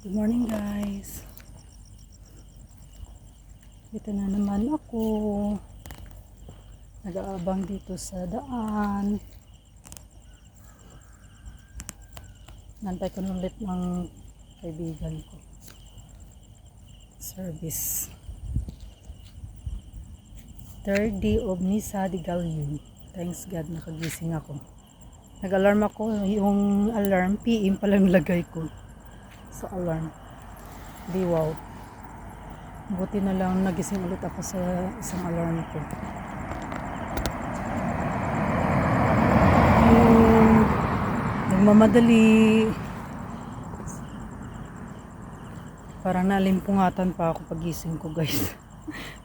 Good morning guys. Dito na naman ako. Nag-aabang dito sa daan. Nantay ko ulit ng kaibigan ko. Service. Third day of Misa de Gallo. Thanks God nakagising ako. Nag-alarm ako. Yung alarm PM pala nilagay ko sa alarm. Di wow. Buti na lang nagising ulit ako sa isang alarm ko. Nagmamadali. Parang nalimpungatan pa ako pagising ko guys.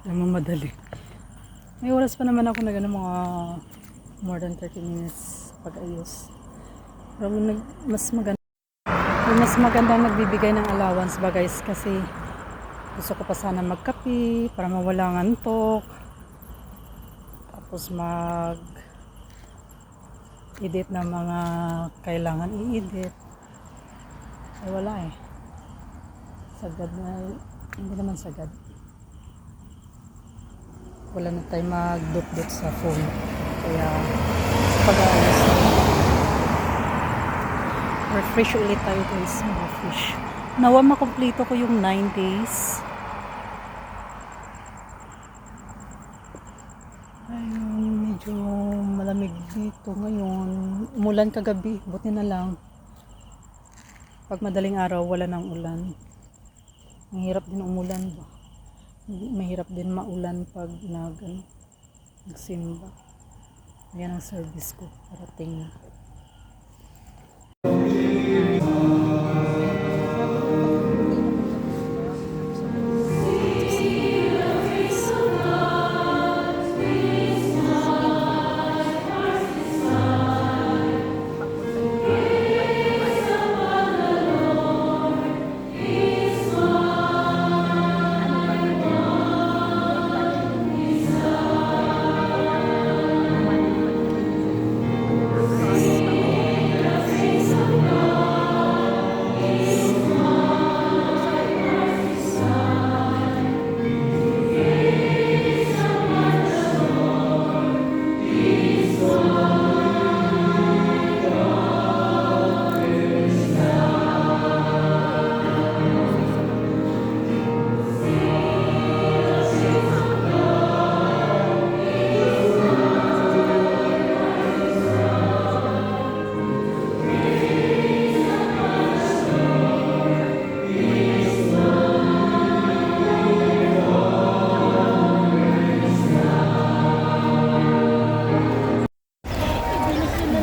Nagmamadali. May oras pa naman ako na gano'n mga more than 30 minutes pag-ayos. Pero mas magandang nagbibigay ng allowance ba guys kasi gusto ko pa sana magkape para mawala ng antok. Tapos edit ng mga kailangan i-edit. Ay wala eh. Sagad na, hindi naman sagad. Wala na tayo mag-dot-dot sa phone. Kaya sa pag-aayos refresh ulit tayo guys. Refresh. Nawa makomplito ko yung 9 days. Ayun, medyo malamig dito ngayon. Umulan kagabi. Buti na lang. Pag madaling araw, wala nang ulan. Ang hirap din umulan ba? Mahirap din maulan pag nagsimba. Ayan ang service ko. Parating na.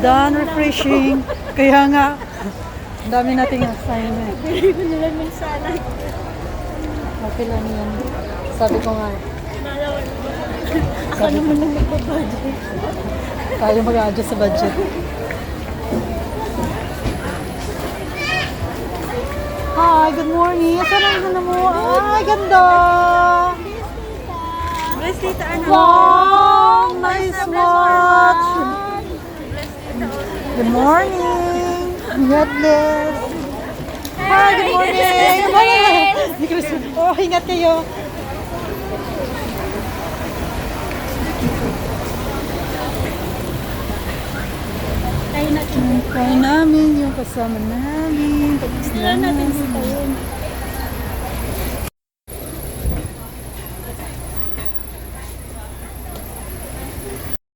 Done refreshing. Kaya nga, ang dami nating assignment. Bili ko nila ng salad. Okay lang yan. Sabi ko nga. Ako naman lang magpa-budget. Tayo mag-adjust sa budget. Hi, good morning. Asan na mo? Ay, ganda! Bless Tita Ana. Wow! Nice watch! Good morning! God bless! Hi, good morning! Oh, ingat kayo! Tayo na. Kain namin yung kasama namin. Tapos na.